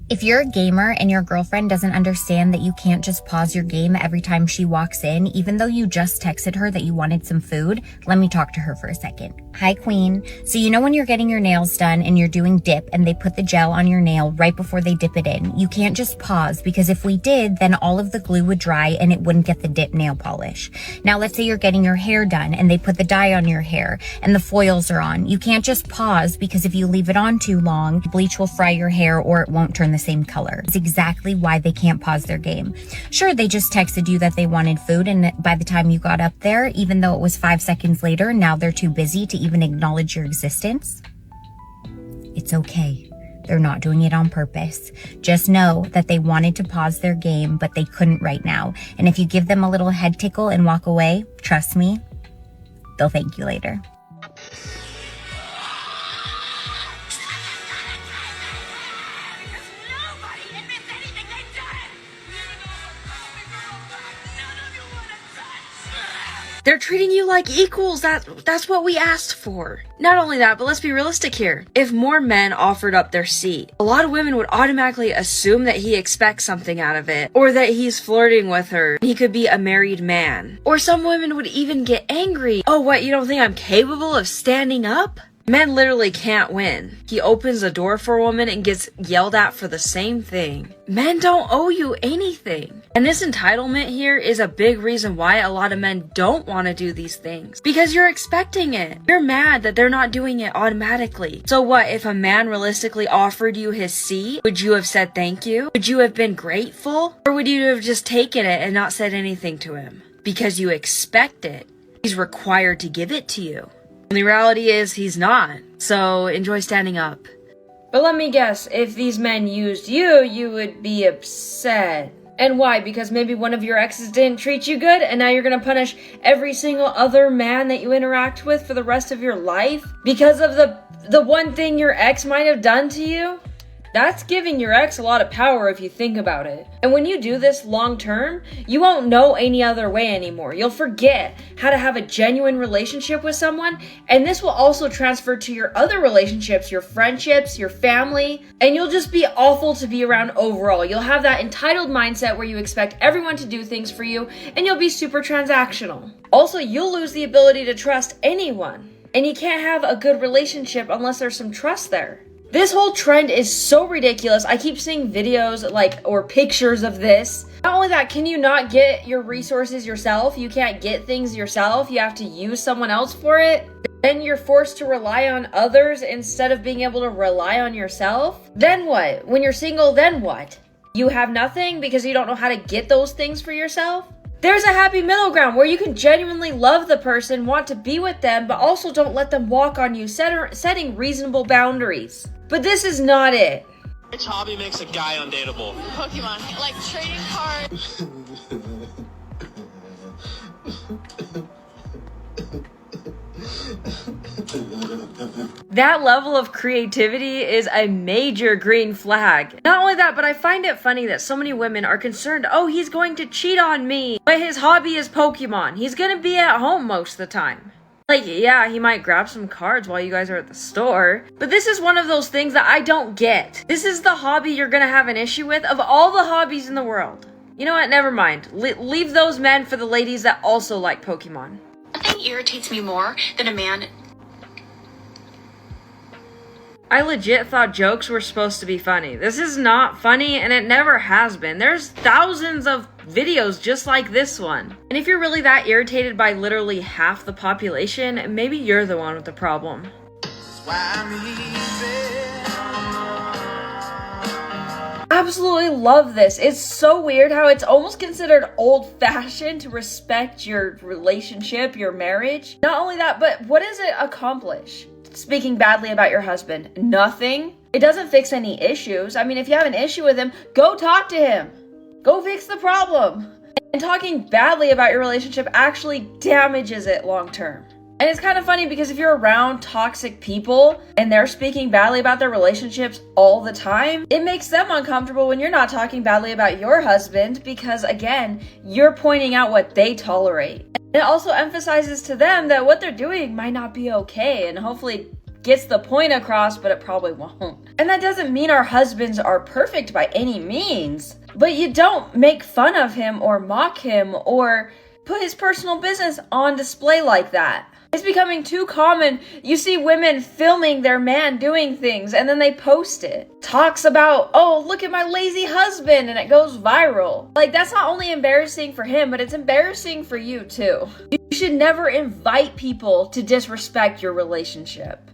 If you're a gamer and your girlfriend doesn't understand that you can't just pause your game every time she walks in, even though you just texted her that you wanted some food, let me talk to her for a second. Hi, Queen. So you know when you're getting your nails done and you're doing dip and they put the gel on your nail right before they dip it in, you can't just pause because if we did, then all of the glue would dry and it wouldn't get the dip nail polish. Now let's say you're getting your hair done and they put the dye on your hair and the foils are on. You can't just pause because if you leave it on too long, bleach will fry your hair or it won't turn the same color. It's exactly why they can't pause their game. Sure, they just texted you that they wanted food, and by the time you got up there, even though it was 5 seconds later, now they're too busy to even acknowledge your existence. It's okay. They're not doing it on purpose. Just know that they wanted to pause their game, but they couldn't right now. And if you give them a little head tickle and walk away, trust me, they'll thank you later. They're treating you like equals. That's what we asked for. Not only that, but let's be realistic here. If more men offered up their seat, a lot of women would automatically assume that he expects something out of it, or that he's flirting with her. He could be a married man. Or some women would even get angry. Oh, what, you don't think I'm capable of standing up? Men literally can't win. He opens a door for a woman and gets yelled at for the same thing. Men don't owe you anything. And this entitlement here is a big reason why a lot of men don't want to do these things. Because you're expecting it. You're mad that they're not doing it automatically. So what, if a man realistically offered you his seat, would you have said thank you? Would you have been grateful? Or would you have just taken it and not said anything to him? Because you expect it. He's required to give it to you. And the reality is he's not. So enjoy standing up. But let me guess, if these men used you, you would be upset. And why? Because maybe one of your exes didn't treat you good and now you're gonna punish every single other man that you interact with for the rest of your life? Because of the one thing your ex might have done to you? That's giving your ex a lot of power if you think about it. And when you do this long term, you won't know any other way anymore. You'll forget how to have a genuine relationship with someone, and this will also transfer to your other relationships, your friendships, your family, and you'll just be awful to be around overall. You'll have that entitled mindset where you expect everyone to do things for you, and you'll be super transactional. Also, you'll lose the ability to trust anyone, and you can't have a good relationship unless there's some trust there. This whole trend is so ridiculous. I keep seeing videos or pictures of this. Not only that, can you not get your resources yourself? You can't get things yourself. You have to use someone else for it. Then you're forced to rely on others instead of being able to rely on yourself. Then what? When you're single, then what? You have nothing because you don't know how to get those things for yourself? There's a happy middle ground where you can genuinely love the person, want to be with them, but also don't let them walk on you, setting reasonable boundaries. But this is not it. Which hobby makes a guy undateable? Pokemon. Like trading cards. That level of creativity is a major green flag. Not only that, but I find it funny that so many women are concerned, oh, he's going to cheat on me. But his hobby is Pokemon. He's gonna be at home most of the time. Like, yeah, he might grab some cards while you guys are at the store. But this is one of those things that I don't get. This is the hobby you're gonna have an issue with of all the hobbies in the world. You know what? Never mind. Leave those men for the ladies that also like Pokemon. Nothing irritates me more than a man. I legit thought jokes were supposed to be funny. This is not funny, and it never has been. There's thousands of videos just like this one. And if you're really that irritated by literally half the population, maybe you're the one with the problem. Absolutely love this. It's so weird how it's almost considered old-fashioned to respect your relationship, your marriage. Not only that, but what does it accomplish? Speaking badly about your husband, nothing. It doesn't fix any issues. I mean, if you have an issue with him, go talk to him. Go fix the problem. And talking badly about your relationship actually damages it long term. And it's kind of funny because if you're around toxic people and they're speaking badly about their relationships all the time, it makes them uncomfortable when you're not talking badly about your husband because, again, you're pointing out what they tolerate. And it also emphasizes to them that what they're doing might not be okay and hopefully gets the point across, but it probably won't. And that doesn't mean our husbands are perfect by any means, but you don't make fun of him or mock him or put his personal business on display like that. It's becoming too common. You see women filming their man doing things and then they post it. Talks about, oh, look at my lazy husband, and it goes viral. Like, that's not only embarrassing for him, but it's embarrassing for you too. You should never invite people to disrespect your relationship.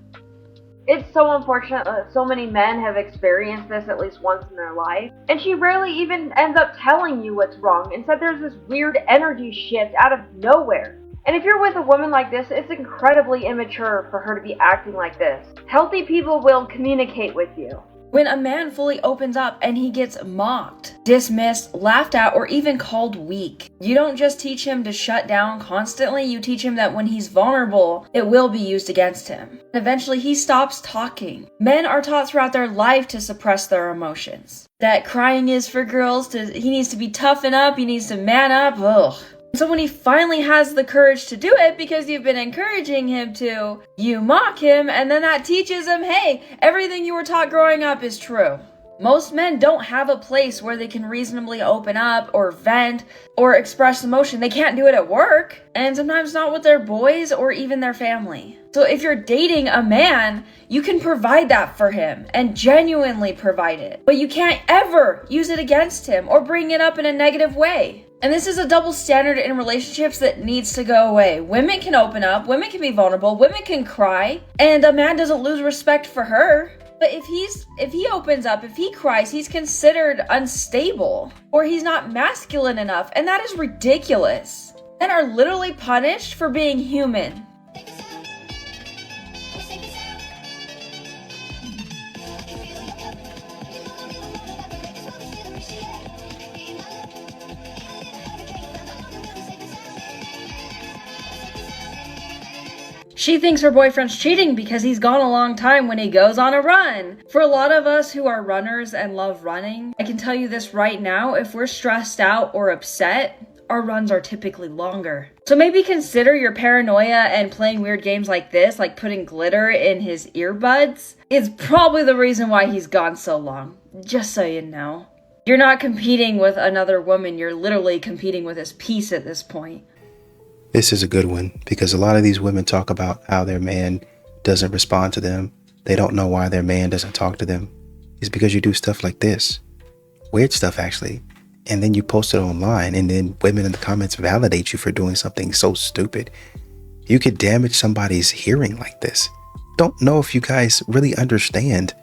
It's so unfortunate that so many men have experienced this at least once in their life, and she rarely even ends up telling you what's wrong. Instead, there's this weird energy shift out of nowhere. And if you're with a woman like this, it's incredibly immature for her to be acting like this. Healthy people will communicate with you. When a man fully opens up and he gets mocked, dismissed, laughed at, or even called weak, you don't just teach him to shut down constantly, you teach him that when he's vulnerable, it will be used against him. Eventually, he stops talking. Men are taught throughout their life to suppress their emotions. That crying is for girls, he needs to be toughen up, he needs to man up, ugh. So when he finally has the courage to do it because you've been encouraging him to, you mock him, and then that teaches him, hey, everything you were taught growing up is true. Most men don't have a place where they can reasonably open up or vent or express emotion. They can't do it at work, and sometimes not with their boys or even their family. So if you're dating a man, you can provide that for him and genuinely provide it. But you can't ever use it against him or bring it up in a negative way. And this is a double standard in relationships that needs to go away. Women can open up, women can be vulnerable, women can cry, and a man doesn't lose respect for her. But if he opens up, if he cries, he's considered unstable or he's not masculine enough, and that is ridiculous. Men are literally punished for being human. She thinks her boyfriend's cheating because he's gone a long time when he goes on a run. For a lot of us who are runners and love running, I can tell you this right now, if we're stressed out or upset, our runs are typically longer. So maybe consider your paranoia and playing weird games like this, like putting glitter in his earbuds, is probably the reason why he's gone so long. Just so you know. You're not competing with another woman, you're literally competing with his peace at this point. This is a good one because a lot of these women talk about how their man doesn't respond to them. They don't know why their man doesn't talk to them. It's because you do stuff like this. Weird stuff, actually. And then you post it online, and then women in the comments validate you for doing something so stupid. You could damage somebody's hearing like this. Don't know if you guys really understand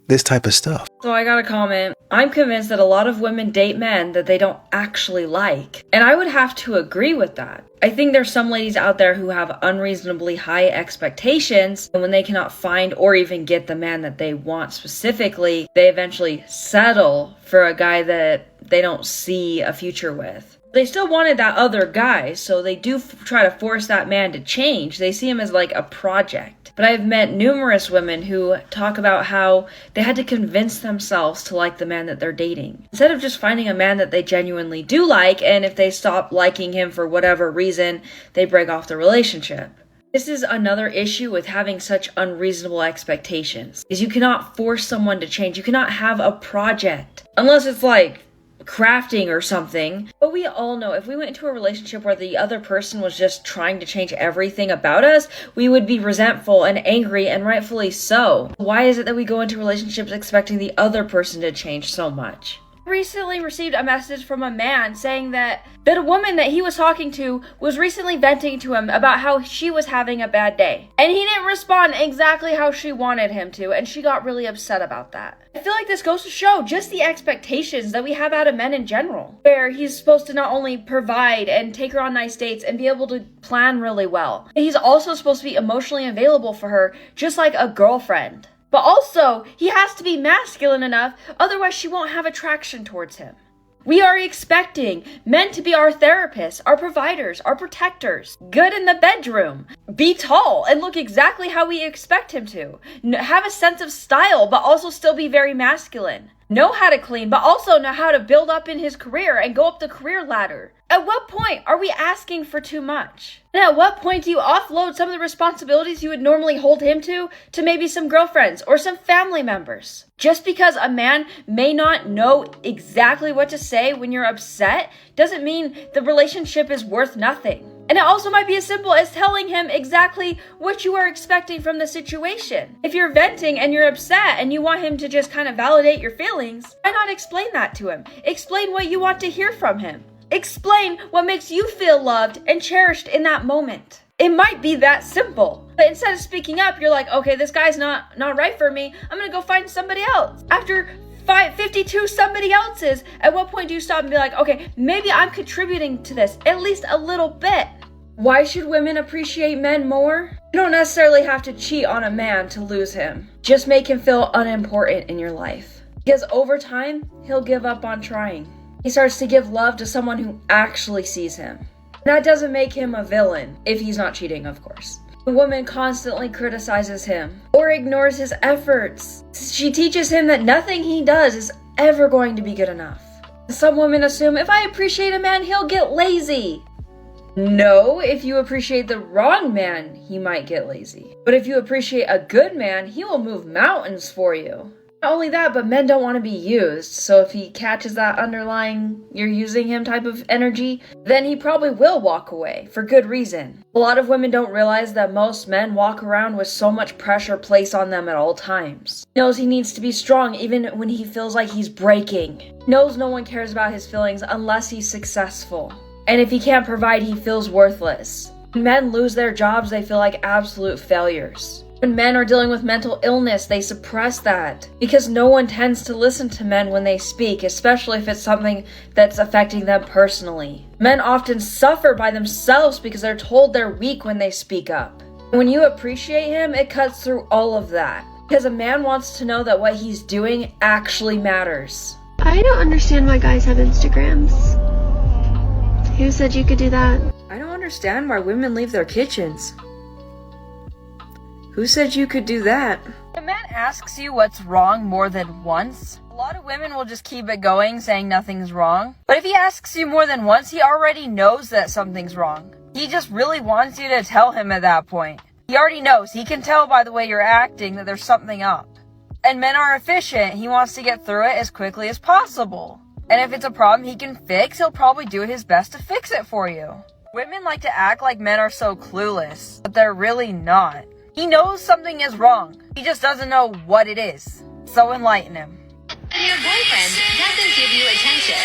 this type of stuff. So I got a comment. I'm convinced that a lot of women date men that they don't actually like. And I would have to agree with that. I think there's some ladies out there who have unreasonably high expectations, and when they cannot find or even get the man that they want specifically, they eventually settle for a guy that they don't see a future with. They still wanted that other guy, so they do try to force that man to change. They see him as like a project. But I've met numerous women who talk about how they had to convince themselves to like the man that they're dating. Instead of just finding a man that they genuinely do like, and if they stop liking him for whatever reason, they break off the relationship. This is another issue with having such unreasonable expectations, is you cannot force someone to change. You cannot have a project. Unless it's like crafting or something. But we all know if we went into a relationship where the other person was just trying to change everything about us, we would be resentful and angry, and rightfully so. Why is it that we go into relationships expecting the other person to change so much? I recently received a message from a man saying that a woman that he was talking to was recently venting to him about how she was having a bad day. And he didn't respond exactly how she wanted him to, and she got really upset about that. I feel like this goes to show just the expectations that we have out of men in general, where he's supposed to not only provide and take her on nice dates and be able to plan really well, but he's also supposed to be emotionally available for her, just like a girlfriend. But also, he has to be masculine enough, otherwise she won't have attraction towards him. We are expecting men to be our therapists, our providers, our protectors, good in the bedroom, be tall and look exactly how we expect him to, have a sense of style but also still be very masculine, know how to clean but also know how to build up in his career and go up the career ladder. At what point are we asking for too much? And at what point do you offload some of the responsibilities you would normally hold him to maybe some girlfriends or some family members? Just because a man may not know exactly what to say when you're upset doesn't mean the relationship is worth nothing. And it also might be as simple as telling him exactly what you are expecting from the situation. If you're venting and you're upset and you want him to just kind of validate your feelings, why not explain that to him? Explain what you want to hear from him. Explain what makes you feel loved and cherished in that moment. It might be that simple. But instead of speaking up, you're like, okay, this guy's not right for me. I'm gonna go find somebody else. After 52 somebody else's, at what point do you stop and be like, okay, maybe I'm contributing to this at least a little bit? Why should women appreciate men more? You don't necessarily have to cheat on a man to lose him. Just make him feel unimportant in your life. Because over time, he'll give up on trying. He starts to give love to someone who actually sees him. That doesn't make him a villain, if he's not cheating, of course. The woman constantly criticizes him or ignores his efforts. She teaches him that nothing he does is ever going to be good enough. Some women assume if I appreciate a man, he'll get lazy. No, if you appreciate the wrong man, he might get lazy. But if you appreciate a good man, he will move mountains for you. Not only that, but men don't want to be used, so if he catches that underlying you're using him type of energy, then he probably will walk away, for good reason. A lot of women don't realize that most men walk around with so much pressure placed on them at all times. He knows he needs to be strong even when he feels like he's breaking. He knows no one cares about his feelings unless he's successful. And if he can't provide, he feels worthless. When men lose their jobs, they feel like absolute failures. When men are dealing with mental illness, they suppress that because no one tends to listen to men when they speak, especially if it's something that's affecting them personally. Men often suffer by themselves because they're told they're weak when they speak up. When you appreciate him, it cuts through all of that because a man wants to know that what he's doing actually matters. I don't understand why guys have Instagrams. Who said you could do that? I don't understand why women leave their kitchens. Who said you could do that? If a man asks you what's wrong more than once, a lot of women will just keep it going saying nothing's wrong. But if he asks you more than once, he already knows that something's wrong. He just really wants you to tell him at that point. He already knows. He can tell by the way you're acting that there's something up. And men are efficient. He wants to get through it as quickly as possible. And if it's a problem he can fix, he'll probably do his best to fix it for you. Women like to act like men are so clueless, but they're really not. He knows something is wrong. He just doesn't know what it is. So enlighten him. And your boyfriend doesn't give you attention.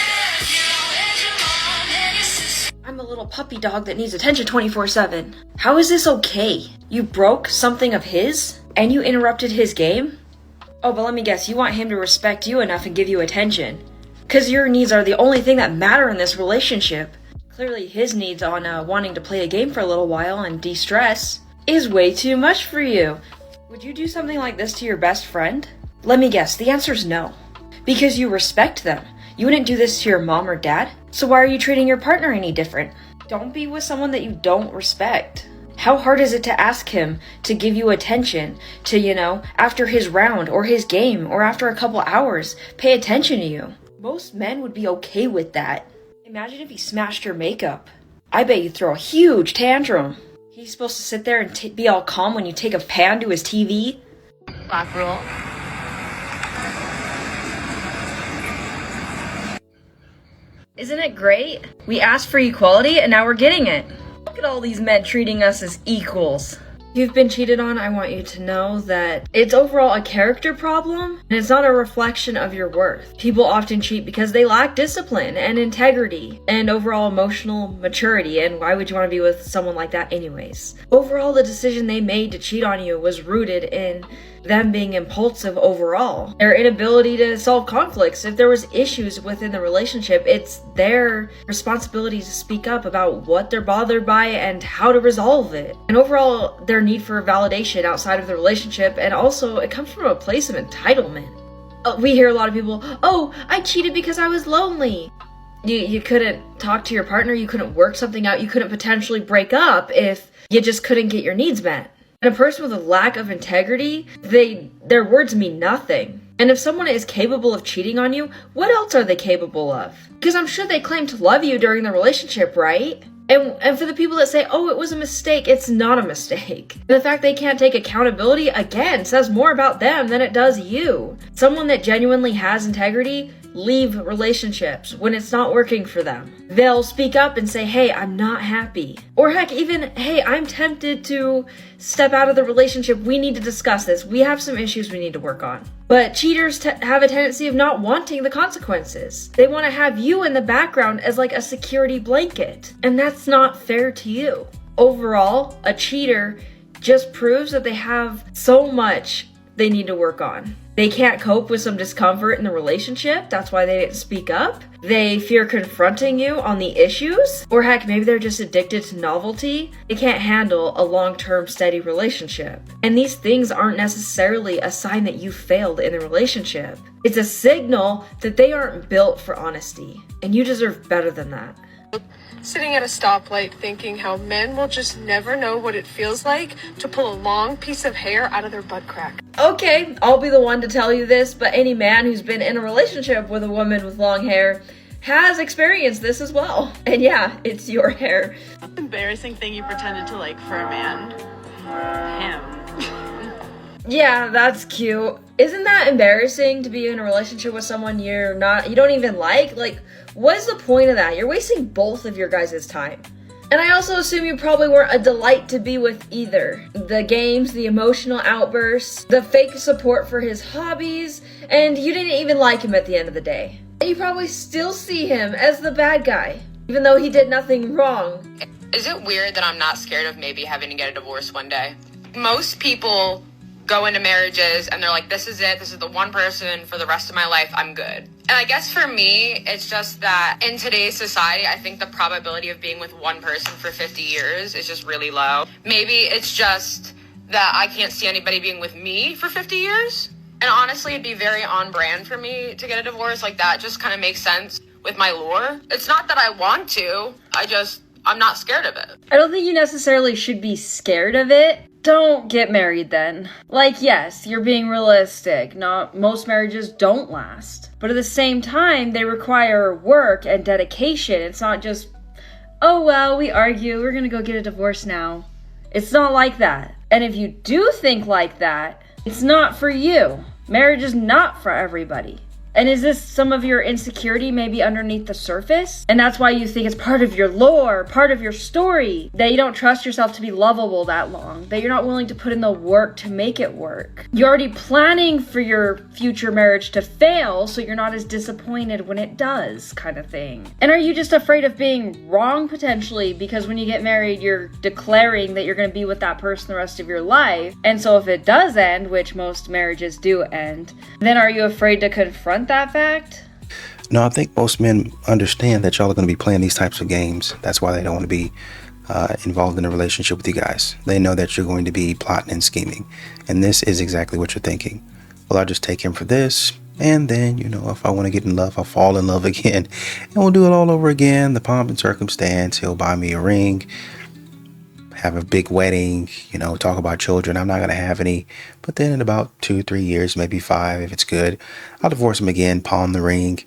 I'm a little puppy dog that needs attention 24/7. How is this okay? You broke something of his? And you interrupted his game? Oh, but let me guess, you want him to respect you enough and give you attention. Because your needs are the only thing that matter in this relationship. Clearly his needs on wanting to play a game for a little while and de-stress is way too much for you. Would you do something like this to your best friend? Let me guess, the answer's no. Because you respect them. You wouldn't do this to your mom or dad, so why are you treating your partner any different? Don't be with someone that you don't respect. How hard is it to ask him to give you attention, to, after his round or his game or after a couple hours, pay attention to you? Most men would be okay with that. Imagine if he smashed your makeup. I bet you'd throw a huge tantrum. He's supposed to sit there and be all calm when you take a pan to his TV? Lock rule. Isn't it great? We asked for equality and now we're getting it. Look at all these men treating us as equals. If you've been cheated on, I want you to know that it's overall a character problem and it's not a reflection of your worth. People often cheat because they lack discipline and integrity and overall emotional maturity, and why would you want to be with someone like that anyways? Overall, the decision they made to cheat on you was rooted in them being impulsive overall. Their inability to solve conflicts. If there was issues within the relationship, it's their responsibility to speak up about what they're bothered by and how to resolve it. And overall, their need for validation outside of the relationship, and also it comes from a place of entitlement. We hear a lot of people, oh, I cheated because I was lonely. You couldn't talk to your partner, you couldn't work something out, you couldn't potentially break up if you just couldn't get your needs met. And a person with a lack of integrity, their words mean nothing. And if someone is capable of cheating on you, what else are they capable of? Because I'm sure they claim to love you during the relationship, right? And for the people that say, oh, it was a mistake, it's not a mistake. The fact they can't take accountability, again, says more about them than it does you. Someone that genuinely has integrity, leave relationships when it's not working for them. They'll speak up and say, hey, I'm not happy. Or heck, even, hey, I'm tempted to step out of the relationship. We need to discuss this. We have some issues we need to work on. But cheaters have a tendency of not wanting the consequences. They want to have you in the background as like a security blanket. And that's not fair to you. Overall, a cheater just proves that they have so much they need to work on. They can't cope with some discomfort in the relationship. That's why they didn't speak up. They fear confronting you on the issues. Or heck, maybe they're just addicted to novelty. They can't handle a long-term steady relationship. And these things aren't necessarily a sign that you failed in the relationship. It's a signal that they aren't built for honesty. And you deserve better than that. Sitting at a stoplight thinking how men will just never know what it feels like to pull a long piece of hair out of their butt crack. Okay, I'll be the one to tell you this, but any man who's been in a relationship with a woman with long hair has experienced this as well. And yeah, it's your hair. Embarrassing thing you pretended to like for a man. Him. Yeah, that's cute. Isn't that embarrassing to be in a relationship with someone you don't even like? Like, what is the point of that? You're wasting both of your guys' time. And I also assume you probably weren't a delight to be with either. The games, the emotional outbursts, the fake support for his hobbies, and you didn't even like him at the end of the day. And you probably still see him as the bad guy, even though he did nothing wrong. Is it weird that I'm not scared of maybe having to get a divorce one day? Most people go into marriages and they're like, this is it, this is the one person for the rest of my life, I'm good. And I guess for me, it's just that in today's society, I think the probability of being with one person for 50 years is just really low. Maybe it's just that I can't see anybody being with me for 50 years. And honestly, it'd be very on brand for me to get a divorce. Like, that just kind of makes sense with my lore. It's not that I want to, I'm not scared of it. I don't think you necessarily should be scared of it. Don't get married then. Like, yes, you're being realistic. Most marriages don't last. But at the same time, they require work and dedication. It's not just, oh, well, we argue, we're gonna go get a divorce now. It's not like that. And if you do think like that, it's not for you. Marriage is not for everybody. And is this some of your insecurity maybe underneath the surface? And that's why you think it's part of your lore, part of your story, that you don't trust yourself to be lovable that long, that you're not willing to put in the work to make it work. You're already planning for your future marriage to fail, so you're not as disappointed when it does, kind of thing. And are you just afraid of being wrong potentially because when you get married, you're declaring that you're going to be with that person the rest of your life? And so if it does end, which most marriages do end, then are you afraid to confront that fact? No, I think most men understand that y'all are going to be playing these types of games. That's why they don't want to be involved in a relationship with you guys. They know that you're going to be plotting and scheming. And this is exactly what you're thinking. Well, I'll just take him for this. And then, if I want to get in love, I'll fall in love again. And we'll do it all over again. The pomp and circumstance. He'll buy me a ring. Have a big wedding, talk about children. I'm not going to have any. But then in about 2-3 years, maybe 5, if it's good, I'll divorce him again, pawn the ring,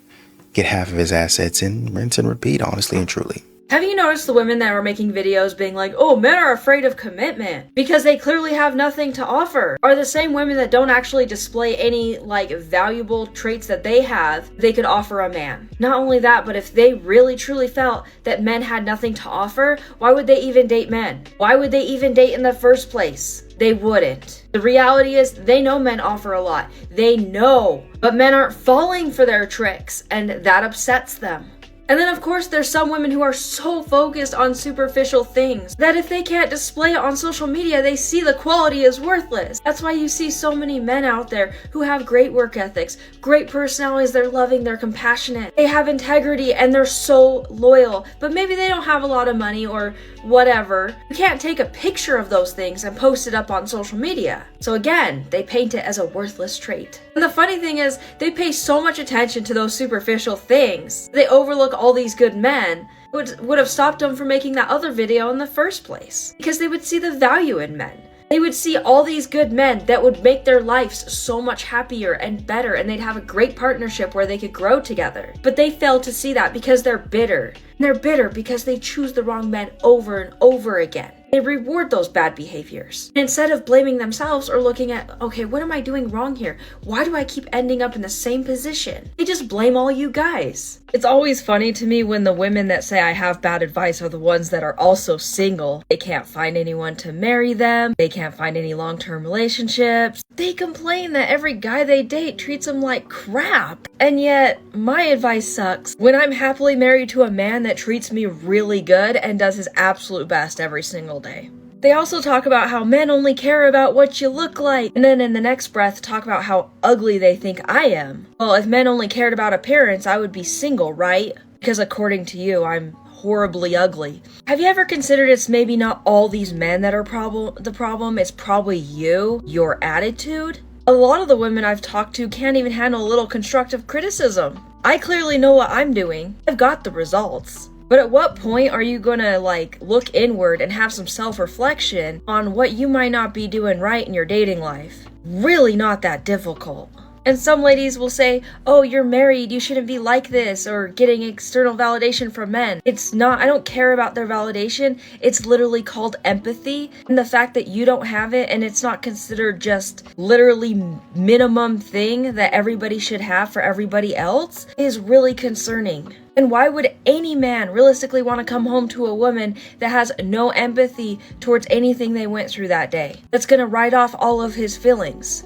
get half of his assets, and rinse and repeat, honestly and truly. Have you noticed the women that are making videos being like, oh, men are afraid of commitment because they clearly have nothing to offer, are the same women that don't actually display any valuable traits that they could offer a man. Not only that, but if they really truly felt that men had nothing to offer, why would they even date men? Why would they even date in the first place? They wouldn't. The reality is they know men offer a lot. They know, but men aren't falling for their tricks, and that upsets them. And then of course there's some women who are so focused on superficial things that if they can't display it on social media, they see the quality is worthless. That's why you see so many men out there who have great work ethics, great personalities, they're loving, they're compassionate, they have integrity, and they're so loyal, but maybe they don't have a lot of money or whatever. You can't take a picture of those things and post it up on social media. So again, they paint it as a worthless trait. And the funny thing is, they pay so much attention to those superficial things, they overlook all these good men would have stopped them from making that other video in the first place, because they would see the value in men. They would see all these good men that would make their lives so much happier and better, and they'd have a great partnership where they could grow together. But they fail to see that because they're bitter. And they're bitter because they choose the wrong men over and over again. They reward those bad behaviors. And instead of blaming themselves or looking at, okay, what am I doing wrong here? Why do I keep ending up in the same position? They just blame all you guys. It's always funny to me when the women that say I have bad advice are the ones that are also single. They can't find anyone to marry them. They can't find any long-term relationships. They complain that every guy they date treats them like crap. And yet, my advice sucks when I'm happily married to a man that treats me really good and does his absolute best every single day. They also talk about how men only care about what you look like, and then in the next breath talk about how ugly they think I am. Well, if men only cared about appearance, I would be single, right? Because according to you, I'm horribly ugly. Have you ever considered it's maybe not all these men that are the problem, it's probably you, your attitude? A lot of the women I've talked to can't even handle a little constructive criticism. I clearly know what I'm doing. I've got the results. But at what point are you gonna look inward and have some self-reflection on what you might not be doing right in your dating life? Really not that difficult. And some ladies will say, oh, you're married, you shouldn't be like this, or getting external validation from men. It's not, I don't care about their validation. It's literally called empathy. And the fact that you don't have it and it's not considered just literally minimum thing that everybody should have for everybody else is really concerning. And why would any man realistically want to come home to a woman that has no empathy towards anything they went through that day? That's going to write off all of his feelings.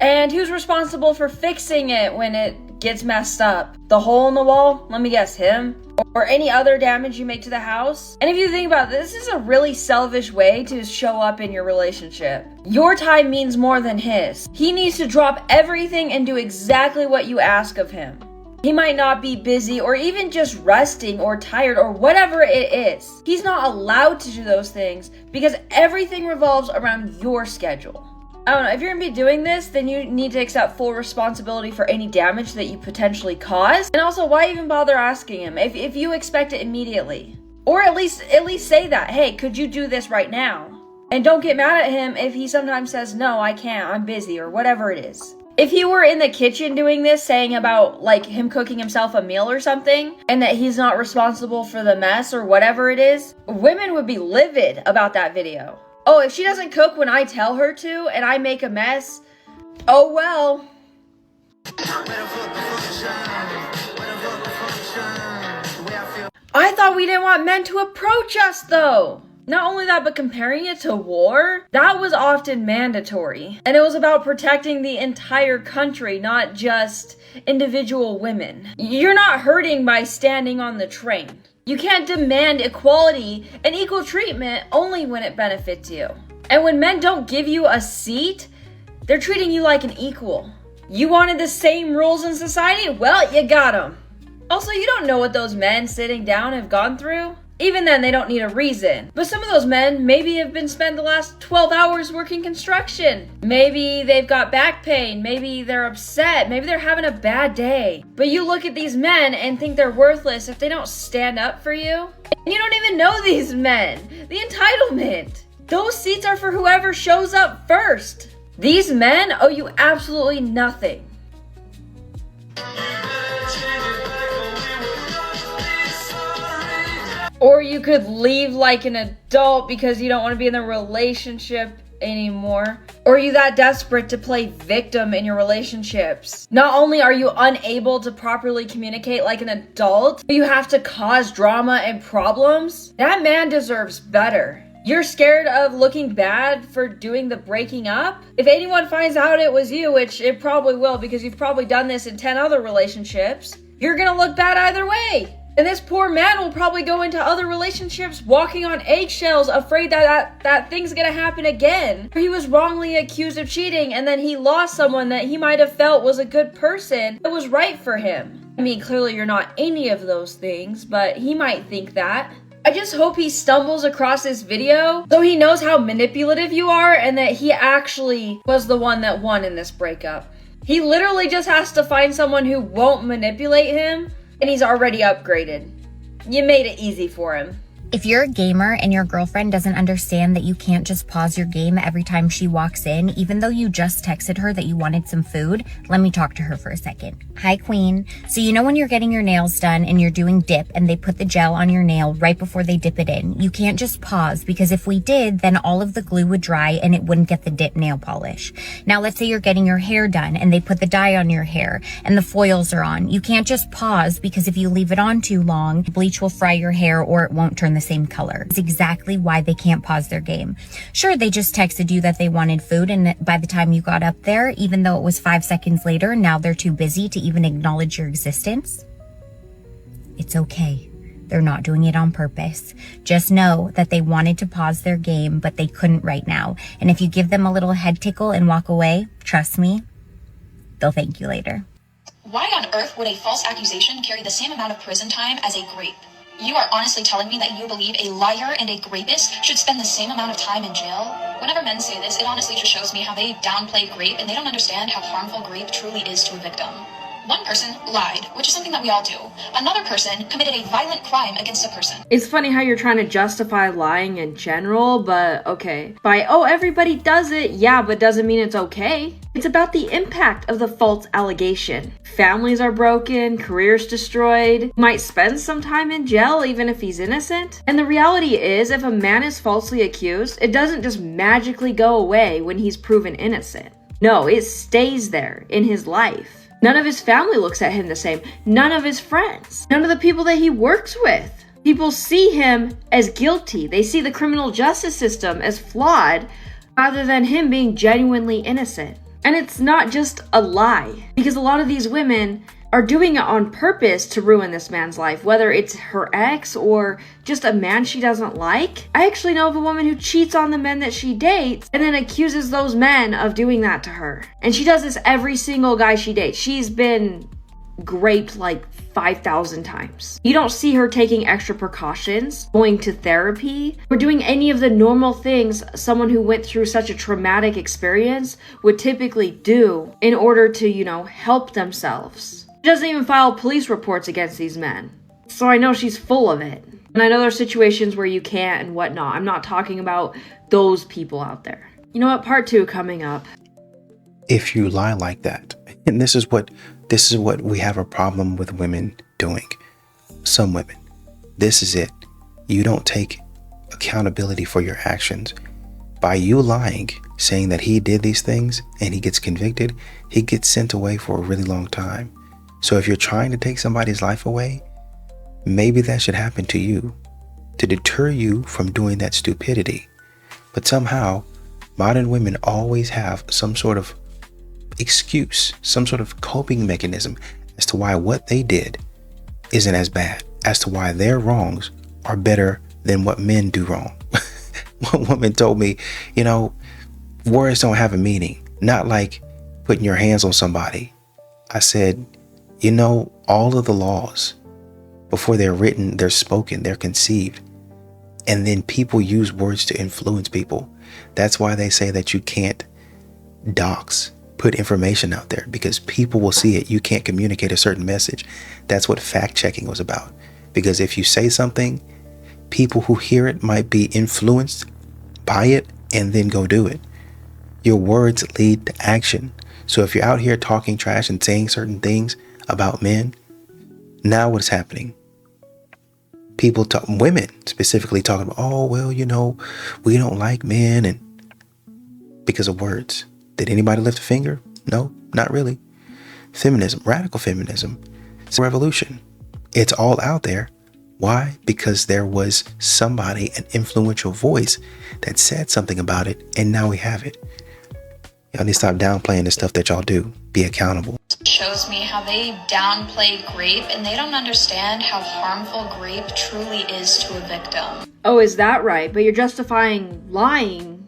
And who's responsible for fixing it when it gets messed up? The hole in the wall? Let me guess, him? Or any other damage you make to the house? And if you think about this is a really selfish way to show up in your relationship. Your time means more than his. He needs to drop everything and do exactly what you ask of him. He might not be busy or even just resting or tired or whatever it is. He's not allowed to do those things because everything revolves around your schedule. I don't know, if you're gonna be doing this, then you need to accept full responsibility for any damage that you potentially caused. And also, why even bother asking him if you expect it immediately? Or at least say that, hey, could you do this right now? And don't get mad at him if he sometimes says, no, I can't, I'm busy, or whatever it is. If he were in the kitchen doing this, saying about him cooking himself a meal or something, and that he's not responsible for the mess or whatever it is, women would be livid about that video. Oh, if she doesn't cook when I tell her to, and I make a mess, oh well. I thought we didn't want men to approach us though. Not only that, but comparing it to war, that was often mandatory. And it was about protecting the entire country, not just individual women. You're not hurting by standing on the train. You can't demand equality and equal treatment only when it benefits you. And when men don't give you a seat, they're treating you like an equal. You wanted the same rules in society? Well, you got them. Also, you don't know what those men sitting down have gone through. Even then, they don't need a reason. But some of those men maybe have been spent the last 12 hours working construction. Maybe they've got back pain. Maybe they're upset. Maybe they're having a bad day. But you look at these men and think they're worthless if they don't stand up for you. And you don't even know these men. The entitlement. Those seats are for whoever shows up first. These men owe you absolutely nothing. Or you could leave like an adult because you don't want to be in the relationship anymore. Or are you that desperate to play victim in your relationships? Not only are you unable to properly communicate like an adult, but you have to cause drama and problems? That man deserves better. You're scared of looking bad for doing the breaking up? If anyone finds out it was you, which it probably will because you've probably done this in 10 other relationships, you're gonna look bad either way. And this poor man will probably go into other relationships walking on eggshells, afraid that thing's gonna happen again. He was wrongly accused of cheating, and then he lost someone that he might have felt was a good person that was right for him. I mean, clearly you're not any of those things, but he might think that. I just hope he stumbles across this video so he knows how manipulative you are and that he actually was the one that won in this breakup. He literally just has to find someone who won't manipulate him, and he's already upgraded. You made it easy for him. If you're a gamer and your girlfriend doesn't understand that you can't just pause your game every time she walks in, even though you just texted her that you wanted some food, let me talk to her for a second. Hi, Queen. So you know when you're getting your nails done and you're doing dip and they put the gel on your nail right before they dip it in, you can't just pause, because if we did, then all of the glue would dry and it wouldn't get the dip nail polish. Now let's say you're getting your hair done and they put the dye on your hair and the foils are on. You can't just pause, because if you leave it on too long, bleach will fry your hair or it won't turn the same color. It's exactly why they can't pause their game. Sure, they just texted you that they wanted food, and by the time you got up there, even though it was 5 seconds later, now they're too busy to even acknowledge your existence. It's okay. They're not doing it on purpose. Just know that they wanted to pause their game, but they couldn't right now. And if you give them a little head tickle and walk away, trust me, they'll thank you later. Why on earth would a false accusation carry the same amount of prison time as a grape? You are honestly telling me that you believe a liar and a rapist should spend the same amount of time in jail? Whenever men say this, it honestly just shows me how they downplay grape and they don't understand how harmful grape truly is to a victim. One person lied, which is something that we all do. Another person committed a violent crime against a person. It's funny how you're trying to justify lying in general, but okay. Everybody does it, yeah, but doesn't mean it's okay. It's about the impact of the false allegation. Families are broken, careers destroyed, might spend some time in jail even if he's innocent. And the reality is, if a man is falsely accused, it doesn't just magically go away when he's proven innocent. No, it stays there in his life. None of his family looks at him the same. None of his friends. None of the people that he works with. People see him as guilty. They see the criminal justice system as flawed rather than him being genuinely innocent. And it's not just a lie, because a lot of these women are doing it on purpose to ruin this man's life, whether it's her ex or just a man she doesn't like. I actually know of a woman who cheats on the men that she dates and then accuses those men of doing that to her. And she does this every single guy she dates. She's been raped like 5,000 times. You don't see her taking extra precautions, going to therapy, or doing any of the normal things someone who went through such a traumatic experience would typically do in order to, help themselves. She doesn't even file police reports against these men. So I know she's full of it. And I know there's situations where you can't and whatnot. I'm not talking about those people out there. You know what? Part 2 coming up. If you lie like that, and this is what we have a problem with women doing. Some women. This is it. You don't take accountability for your actions. By you lying, saying that he did these things and he gets convicted, he gets sent away for a really long time. So if you're trying to take somebody's life away, maybe that should happen to you to deter you from doing that stupidity. But somehow, modern women always have some sort of excuse, some sort of coping mechanism as to why what they did isn't as bad, as to why their wrongs are better than what men do wrong. One woman told me, words don't have a meaning, not like putting your hands on somebody. I said, all of the laws, before they're written, they're spoken, they're conceived. And then people use words to influence people. That's why they say that you can't dox, put information out there, because people will see it. You can't communicate a certain message. That's what fact checking was about. Because if you say something, people who hear it might be influenced by it and then go do it. Your words lead to action. So if you're out here talking trash and saying certain things about men, now what's happening? Women specifically talking about, we don't like men, and because of words. Did anybody lift a finger? No, not really. Feminism, radical feminism, it's a revolution. It's all out there. Why? Because there was somebody, an influential voice that said something about it, and now we have it. Y'all need to stop downplaying the stuff that y'all do. Be accountable. Shows me how they downplay grape and they don't understand how harmful grape truly is to a victim. Oh, is that right? But you're justifying lying.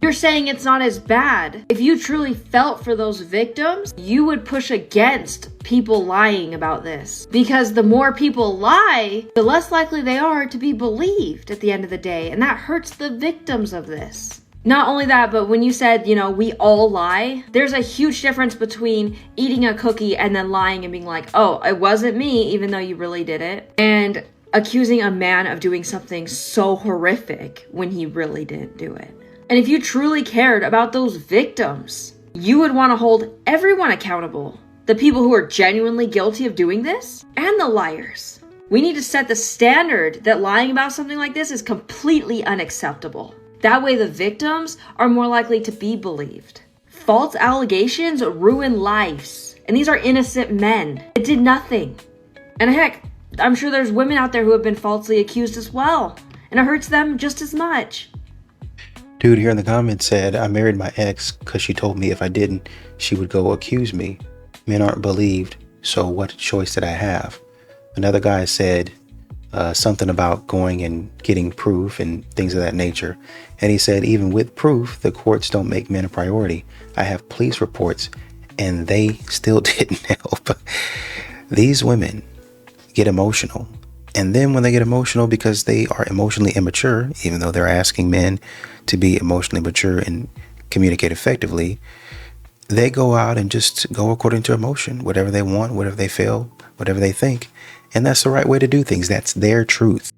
You're saying it's not as bad. If you truly felt for those victims, you would push against people lying about this. Because the more people lie, the less likely they are to be believed at the end of the day. And that hurts the victims of this. Not only that, but when you said, we all lie, there's a huge difference between eating a cookie and then lying and being like, oh, it wasn't me, even though you really did it. And accusing a man of doing something so horrific when he really didn't do it. And if you truly cared about those victims, you would want to hold everyone accountable. The people who are genuinely guilty of doing this, and the liars. We need to set the standard that lying about something like this is completely unacceptable. That way the victims are more likely to be believed. False allegations ruin lives, and these are innocent men that did nothing. And heck, I'm sure there's women out there who have been falsely accused as well, and it hurts them just as much. Dude here in the comments said, I married my ex because she told me if I didn't, she would go accuse me. Men aren't believed, so what choice did I have? Another guy said something about going and getting proof and things of that nature. And he said, even with proof, the courts don't make men a priority. I have police reports and they still didn't help. These women get emotional. And then when they get emotional because they are emotionally immature, even though they're asking men to be emotionally mature and communicate effectively, they go out and just go according to emotion, whatever they want, whatever they feel, whatever they think. And that's the right way to do things. That's their truth.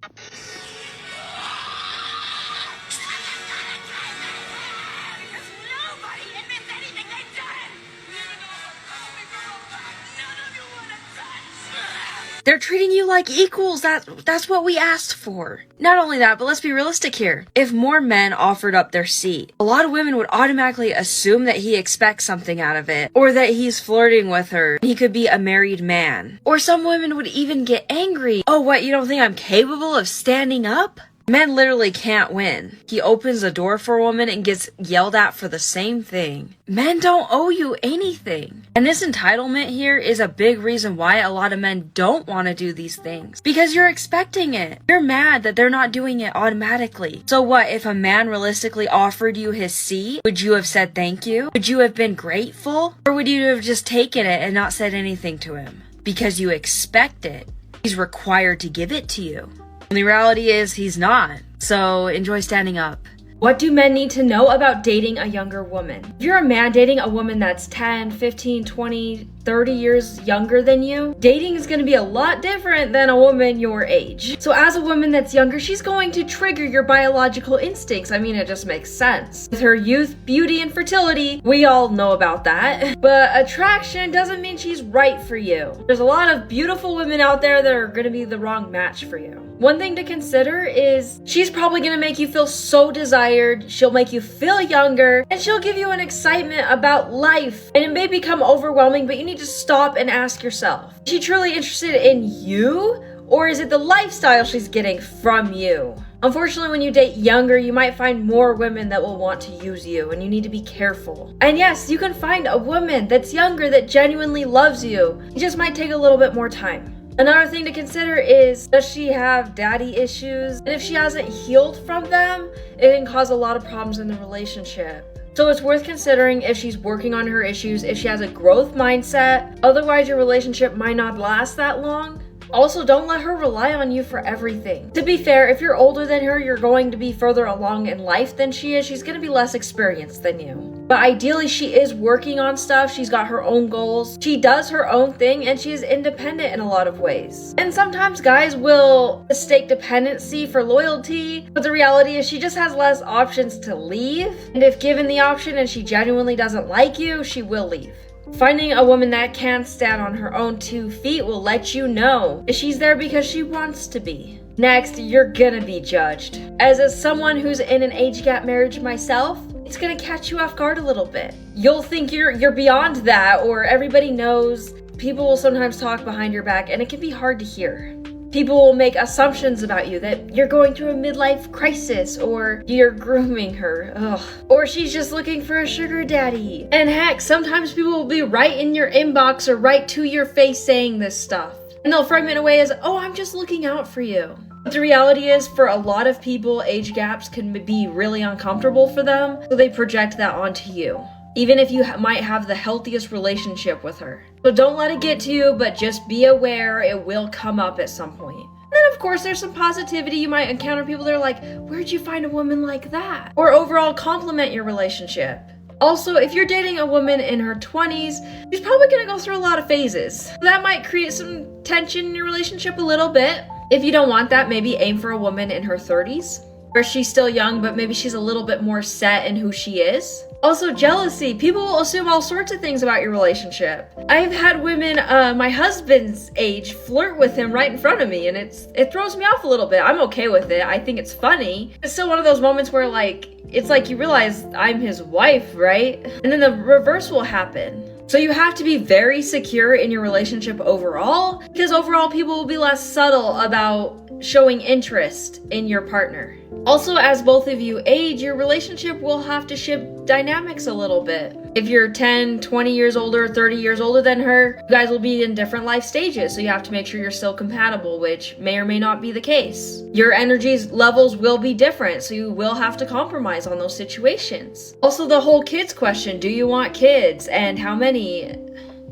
They're treating you like equals. That's what we asked for. Not only that, but let's be realistic here. If more men offered up their seat, a lot of women would automatically assume that he expects something out of it, or that he's flirting with her. He could be a married man. Or some women would even get angry. Oh, what, you don't think I'm capable of standing up? Men literally can't win. He opens the door for a woman and gets yelled at for the same thing. Men don't owe you anything. And this entitlement here is a big reason why a lot of men don't want to do these things. Because you're expecting it. You're mad that they're not doing it automatically. So what, if a man realistically offered you his seat, would you have said thank you? Would you have been grateful? Or would you have just taken it and not said anything to him? Because you expect it. He's required to give it to you. And the reality is he's not. So enjoy standing up. What do men need to know about dating a younger woman? If you're a man dating a woman that's 10, 15, 20, 30 years younger than you, dating is going to be a lot different than a woman your age. So as a woman that's younger, she's going to trigger your biological instincts. I mean, it just makes sense. With her youth, beauty, and fertility, we all know about that. But attraction doesn't mean she's right for you. There's a lot of beautiful women out there that are going to be the wrong match for you. One thing to consider is she's probably going to make you feel so desired, she'll make you feel younger, and she'll give you an excitement about life. And it may become overwhelming, but you need to stop and ask yourself, is she truly interested in you? Or is it the lifestyle she's getting from you? Unfortunately, when you date younger, you might find more women that will want to use you, and you need to be careful. And yes, you can find a woman that's younger that genuinely loves you. It just might take a little bit more time. Another thing to consider is, does she have daddy issues? And if she hasn't healed from them, it can cause a lot of problems in the relationship. So it's worth considering if she's working on her issues, if she has a growth mindset. Otherwise, your relationship might not last that long. Also, don't let her rely on you for everything. To be fair, if you're older than her, you're going to be further along in life than she is. She's going to be less experienced than you. But ideally, she is working on stuff. She's got her own goals. She does her own thing, and she is independent in a lot of ways. And sometimes guys will mistake dependency for loyalty, but the reality is she just has less options to leave. And if given the option and she genuinely doesn't like you, she will leave. Finding a woman that can stand on her own 2 feet will let you know if she's there because she wants to be. Next, you're gonna be judged. As someone who's in an age gap marriage myself, it's gonna catch you off guard a little bit. You'll think you're beyond that, or everybody knows. People will sometimes talk behind your back, and it can be hard to hear. People will make assumptions about you that you're going through a midlife crisis, or you're grooming her, or she's just looking for a sugar daddy. And heck, sometimes people will be right in your inbox or right to your face saying this stuff. And they'll frame it away as, oh, I'm just looking out for you. But the reality is, for a lot of people, age gaps can be really uncomfortable for them, so they project that onto you. Even if you might have the healthiest relationship with her. So don't let it get to you, but just be aware it will come up at some point. And then of course there's some positivity. You might encounter people that are like, where'd you find a woman like that? Or overall compliment your relationship. Also, if you're dating a woman in her 20s, she's probably gonna go through a lot of phases. That might create some tension in your relationship a little bit. If you don't want that, maybe aim for a woman in her 30s, where she's still young, but maybe she's a little bit more set in who she is. Also, jealousy. People will assume all sorts of things about your relationship. I've had women my husband's age flirt with him right in front of me, and it throws me off a little bit. I'm okay with it. I think it's funny. It's still one of those moments where it's like you realize I'm his wife, right? And then the reverse will happen. So you have to be very secure in your relationship overall, because overall people will be less subtle about showing interest in your partner. Also, as both of you age, your relationship will have to shift dynamics a little bit. If you're 10, 20 years older, 30 years older than her, you guys will be in different life stages, so you have to make sure you're still compatible, which may or may not be the case. Your energy levels will be different, so you will have to compromise on those situations. Also, the whole kids question, do you want kids, and how many?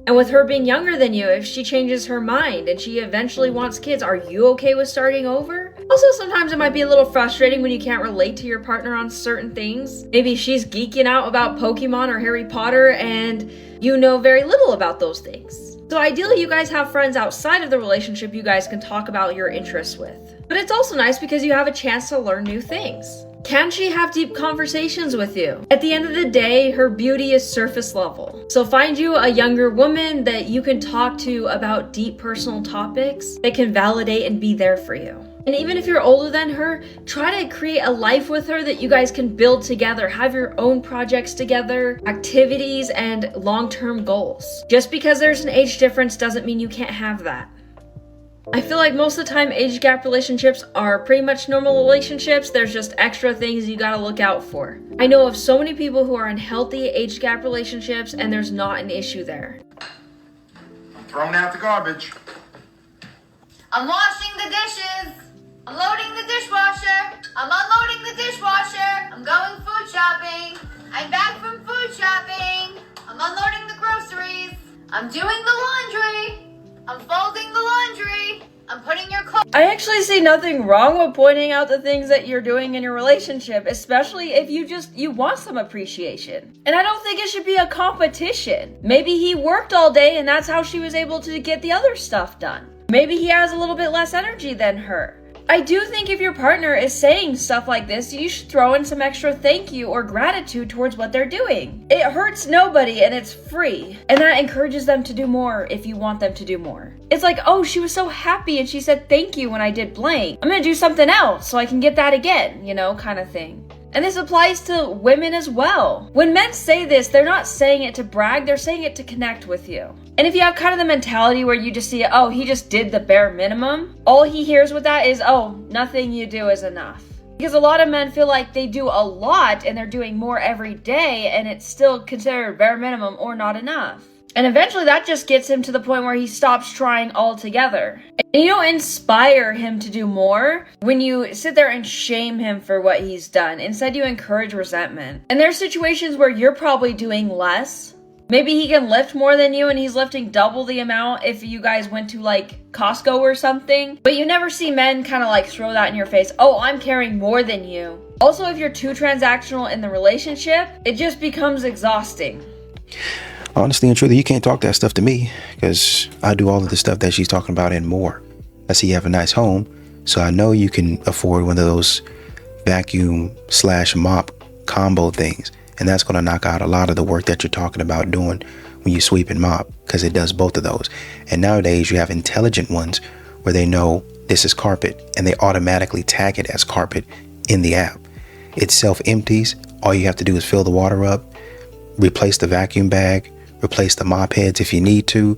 And with her being younger than you, if she changes her mind and she eventually wants kids, are you okay with starting over? Also, sometimes it might be a little frustrating when you can't relate to your partner on certain things. Maybe she's geeking out about Pokemon or Harry Potter and you know very little about those things. So ideally, you guys have friends outside of the relationship you guys can talk about your interests with. But it's also nice because you have a chance to learn new things. Can she have deep conversations with you? At the end of the day, her beauty is surface level. So find you a younger woman that you can talk to about deep personal topics that can validate and be there for you. And even if you're older than her, try to create a life with her that you guys can build together, have your own projects together, activities, and long-term goals. Just because there's an age difference doesn't mean you can't have that. I feel like most of the time age gap relationships are pretty much normal relationships. There's just extra things you gotta look out for. I know of so many people who are in healthy age gap relationships and there's not an issue there. I'm throwing out the garbage. I'm washing the dishes. I'm loading the dishwasher. I'm unloading the dishwasher. I'm going food shopping. I'm back from food shopping. I'm unloading the groceries. I'm doing the laundry. I'm folding the laundry. I'm putting your clothes. I actually see nothing wrong with pointing out the things that you're doing in your relationship, especially if you want some appreciation. And I don't think it should be a competition. Maybe he worked all day and that's how she was able to get the other stuff done. Maybe he has a little bit less energy than her. I do think if your partner is saying stuff like this, you should throw in some extra thank you or gratitude towards what they're doing. It hurts nobody and it's free. And that encourages them to do more if you want them to do more. It's like, oh, she was so happy and she said thank you when I did blank. I'm gonna do something else so I can get that again, kind of thing. And this applies to women as well. When men say this, they're not saying it to brag, they're saying it to connect with you. And if you have kind of the mentality where you just see, oh, he just did the bare minimum, all he hears with that is, oh, nothing you do is enough. Because a lot of men feel like they do a lot and they're doing more every day and it's still considered bare minimum or not enough. And eventually that just gets him to the point where he stops trying altogether. And you don't inspire him to do more when you sit there and shame him for what he's done. Instead, you encourage resentment. And there's situations where you're probably doing less. Maybe he can lift more than you and he's lifting double the amount if you guys went to like Costco or something. But you never see men kind of like throw that in your face. Oh, I'm carrying more than you. Also, if you're too transactional in the relationship, it just becomes exhausting. Honestly and truly, you can't talk that stuff to me because I do all of the stuff that she's talking about and more. I see you have a nice home, so I know you can afford one of those vacuum/mop combo things. And that's going to knock out a lot of the work that you're talking about doing when you sweep and mop, because it does both of those. And nowadays you have intelligent ones where they know this is carpet and they automatically tag it as carpet in the app. It self-empties. All you have to do is fill the water up, replace the vacuum bag, replace the mop heads if you need to,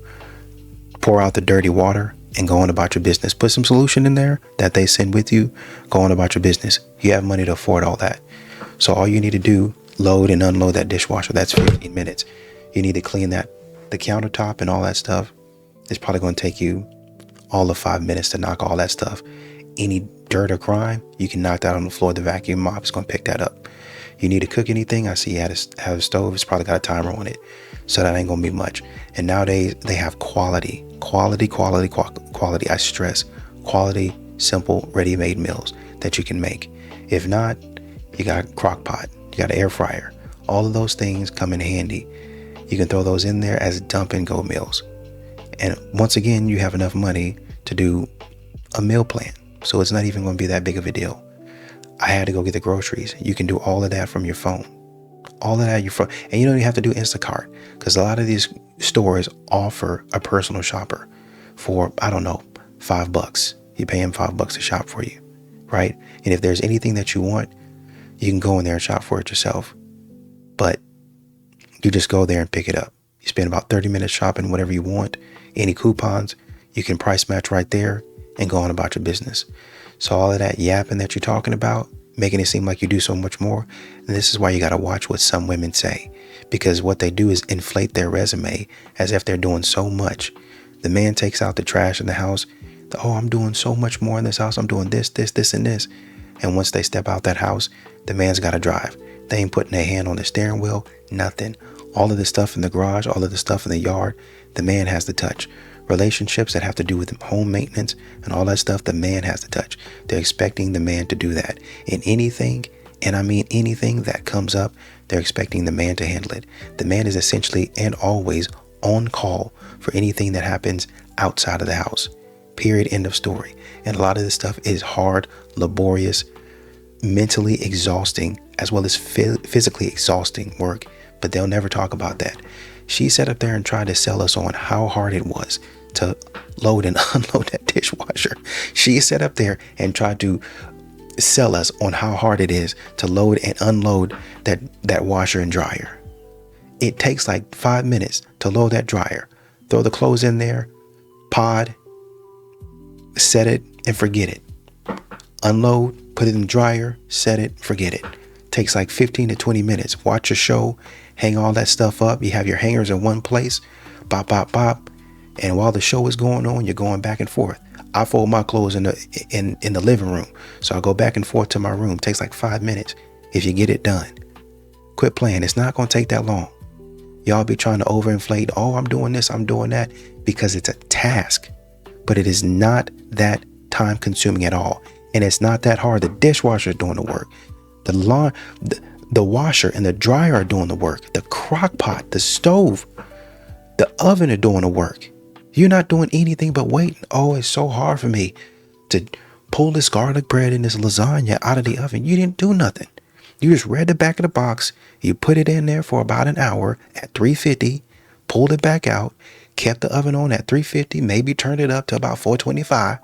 pour out the dirty water and go on about your business. Put some solution in there that they send with you, go on about your business. You have money to afford all that. So all you need to do, load and unload that dishwasher. That's 15 minutes. You need to clean the countertop and all that stuff. It's probably going to take you all of 5 minutes to knock all that stuff. Any dirt or crime, you can knock that on the floor. The vacuum mop is going to pick that up. You need to cook anything, I see you have a stove. It's probably got a timer on it. So that ain't going to be much. And nowadays they have quality. I stress quality, simple, ready-made meals that you can make. If not, you got a crock pot, you got an air fryer. All of those things come in handy. You can throw those in there as dump and go meals. And once again, you have enough money to do a meal plan. So it's not even going to be that big of a deal. I had to go get the groceries. You can do all of that from your phone. All of that your phone. And you don't even have to do Instacart, because a lot of these stores offer a personal shopper for, I don't know, $5. You pay him $5 to shop for you, right? And if there's anything that you want, you can go in there and shop for it yourself. But you just go there and pick it up. You spend about 30 minutes shopping whatever you want. Any coupons, you can price match right there and go on about your business. So all of that yapping that you're talking about, making it seem like you do so much more. And this is why you got to watch what some women say, because what they do is inflate their resume as if they're doing so much. The man takes out the trash in the house. Oh, I'm doing so much more in this house. I'm doing this, and this. And once they step out that house, the man's got to drive. They ain't putting their hand on the steering wheel, nothing. All of the stuff in the garage, all of the stuff in the yard, the man has to touch. Relationships that have to do with home maintenance and all that stuff, the man has to touch. They're expecting the man to do that. In anything, and I mean anything that comes up, they're expecting the man to handle it. The man is essentially and always on call for anything that happens outside of the house. Period. End of story. And a lot of this stuff is hard, laborious, mentally exhausting, as well as physically exhausting work. But they'll never talk about that. She sat up there and tried to sell us on how hard it was to load and unload that dishwasher. She sat up there and tried to sell us on how hard it is to load and unload that washer and dryer. It takes like 5 minutes to load that dryer. Throw the clothes in there, pod, set it and forget it. Unload, put it in the dryer, set it, forget it. Takes like 15 to 20 minutes. Watch a show, hang all that stuff up. You have your hangers in one place, bop, bop, bop. And while the show is going on, you're going back and forth. I fold my clothes in the living room. So I go back and forth to my room. Takes like 5 minutes if you get it done. Quit playing. It's not going to take that long. Y'all be trying to overinflate. Oh, I'm doing this, I'm doing that, because it's a task. But it is not that time consuming at all. And it's not that hard. The dishwasher is doing the work. The washer and the dryer are doing the work. The crock pot, the stove, the oven are doing the work. You're not doing anything but waiting. Oh, it's so hard for me to pull this garlic bread and this lasagna out of the oven. You didn't do nothing. You just read the back of the box. You put it in there for about an hour at 350, pulled it back out, kept the oven on at 350, maybe turned it up to about 425,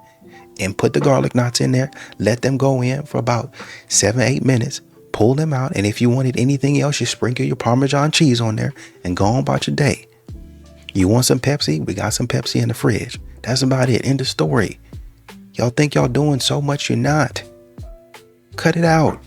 and put the garlic knots in there. Let them go in for about 7-8 minutes. Pull them out. And if you wanted anything else, you sprinkle your Parmesan cheese on there and go on about your day. You want some Pepsi? We got some Pepsi in the fridge. That's about it. End of story. Y'all think y'all doing so much, you're not. Cut it out.